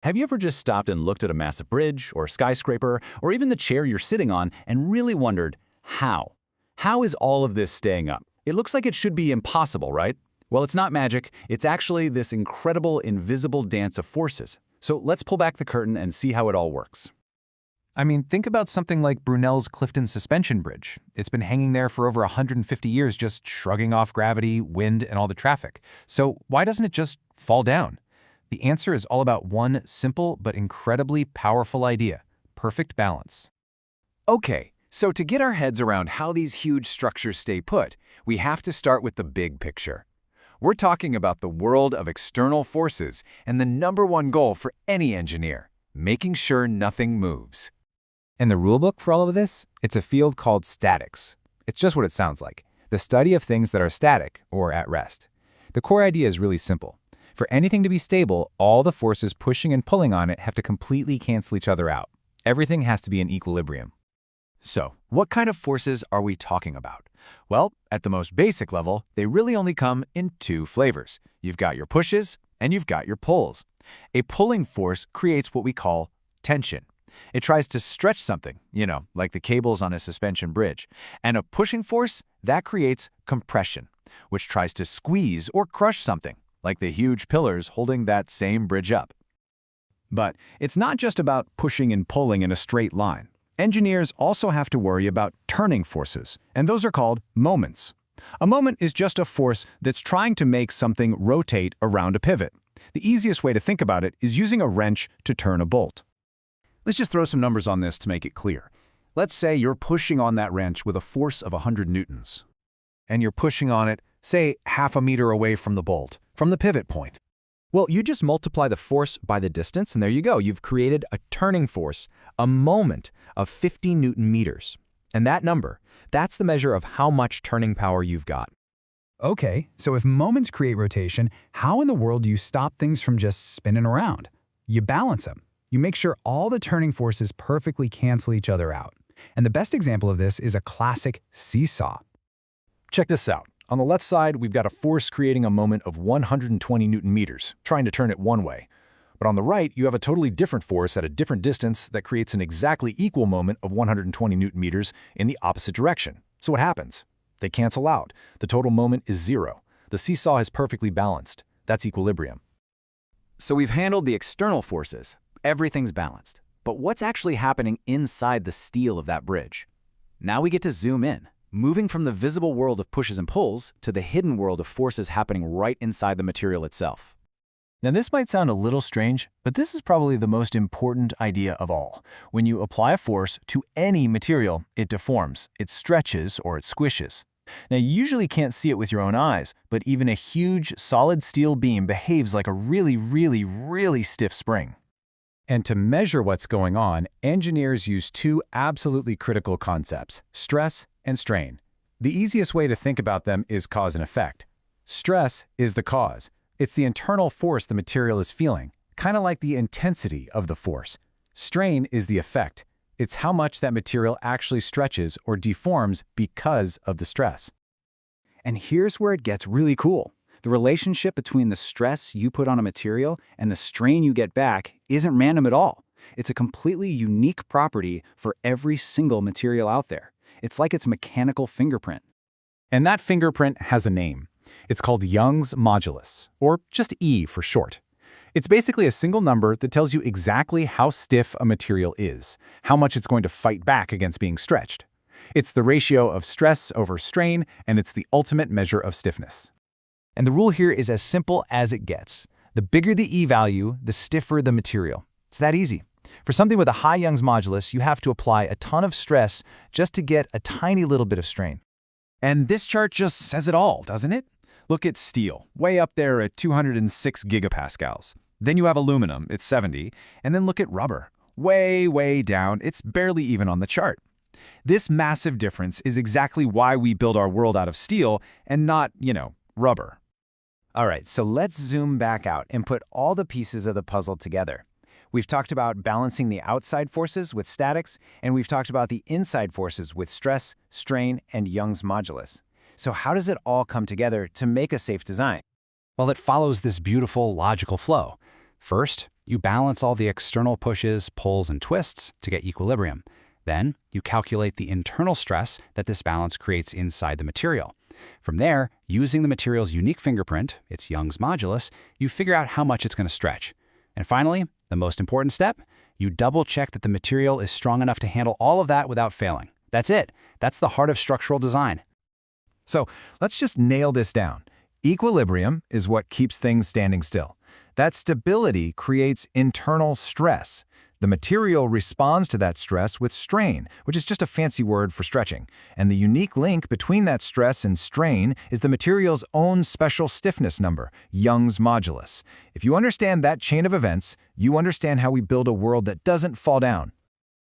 Have you ever just stopped and looked at a massive bridge, or skyscraper, or even the chair you're sitting on and really wondered, how? How is all of this staying up? It looks like it should be impossible, right? Well, it's not magic. It's actually this incredible invisible dance of forces. So let's pull back the curtain and see how it all works. I mean, think about something like Brunel's Clifton Suspension Bridge. It's been hanging there for over 150 years, just shrugging off gravity, wind, and all the traffic. So why doesn't it just fall down? The answer is all about one simple but incredibly powerful idea: perfect balance. Okay, so to get our heads around how these huge structures stay put, we have to start with the big picture. We're talking about the world of external forces and the #1 goal for any engineer: making sure nothing moves. And the rulebook for all of this? It's a field called statics. It's just what it sounds like: the study of things that are static or at rest. The core idea is really simple. For anything to be stable, all the forces pushing and pulling on it have to completely cancel each other out. Everything has to be in equilibrium. So, what kind of forces are we talking about? Well, at the most basic level, they really only come in two flavors. You've got your pushes and you've got your pulls. A pulling force creates what we call tension. It tries to stretch something, like the cables on a suspension bridge. And a pushing force, that creates compression, which tries to squeeze or crush something, like the huge pillars holding that same bridge up. But it's not just about pushing and pulling in a straight line. Engineers also have to worry about turning forces, and those are called moments. A moment is just a force that's trying to make something rotate around a pivot. The easiest way to think about it is using a wrench to turn a bolt. Let's just throw some numbers on this to make it clear. Let's say you're pushing on that wrench with a force of 100 newtons. And you're pushing on it, say, half a meter away from the bolt, from the pivot point. Well, you just multiply the force by the distance, and there you go. You've created a turning force, a moment of 50 Newton meters. And that number, that's the measure of how much turning power you've got. Okay, so if moments create rotation, how in the world do you stop things from just spinning around? You balance them. You make sure all the turning forces perfectly cancel each other out. And the best example of this is a classic seesaw. Check this out. On the left side, we've got a force creating a moment of 120 Newton meters, trying to turn it one way. But on the right, you have a totally different force at a different distance that creates an exactly equal moment of 120 Newton meters in the opposite direction. So what happens? They cancel out. The total moment is zero. The seesaw is perfectly balanced. That's equilibrium. So we've handled the external forces. Everything's balanced. But what's actually happening inside the steel of that bridge? Now we get to zoom in, moving from the visible world of pushes and pulls to the hidden world of forces happening right inside the material itself. Now this might sound a little strange, but this is probably the most important idea of all. When you apply a force to any material, it deforms, it stretches, or it squishes. Now you usually can't see it with your own eyes, but even a huge, solid steel beam behaves like a really stiff spring. And to measure what's going on, engineers use two absolutely critical concepts: stress and strain. The easiest way to think about them is cause and effect. Stress is the cause. It's the internal force the material is feeling, kind of like the intensity of the force. Strain is the effect. It's how much that material actually stretches or deforms because of the stress. And here's where it gets really cool. The relationship between the stress you put on a material and the strain you get back isn't random at all. It's a completely unique property for every single material out there. It's like its mechanical fingerprint. And that fingerprint has a name. It's called Young's modulus, or just E for short. It's basically a single number that tells you exactly how stiff a material is, how much it's going to fight back against being stretched. It's the ratio of stress over strain, and it's the ultimate measure of stiffness. And the rule here is as simple as it gets. The bigger the E value, the stiffer the material. It's that easy. For something with a high Young's modulus, you have to apply a ton of stress just to get a tiny little bit of strain. And this chart just says it all, doesn't it? Look at steel, way up there at 206 gigapascals. Then you have aluminum, it's 70. And then look at rubber, way down, it's barely even on the chart. This massive difference is exactly why we build our world out of steel and not, rubber. All right, so let's zoom back out and put all the pieces of the puzzle together. We've talked about balancing the outside forces with statics, and we've talked about the inside forces with stress, strain, and Young's modulus. So how does it all come together to make a safe design? Well, it follows this beautiful logical flow. First, You balance all the external pushes, pulls, and twists to get equilibrium. Then, you calculate the internal stress that this balance creates inside the material. From there, using the material's unique fingerprint, its Young's modulus, you figure out how much it's going to stretch. And finally, the most important step, you double-check that the material is strong enough to handle all of that without failing. That's it. That's the heart of structural design. So let's just nail this down. Equilibrium is what keeps things standing still. That stability creates internal stress. The material responds to that stress with strain, which is just a fancy word for stretching. And the unique link between that stress and strain is the material's own special stiffness number, Young's modulus. If you understand that chain of events, you understand how we build a world that doesn't fall down.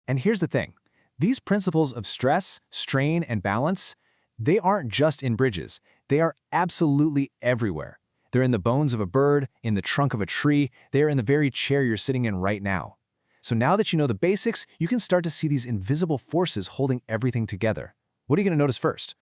And here's the thing. These principles of stress, strain, and balance, they aren't just in bridges. They are absolutely everywhere. They're in the bones of a bird, in the trunk of a tree, they're in the very chair you're sitting in right now. So now that you know the basics, you can start to see these invisible forces holding everything together. What are you going to notice first?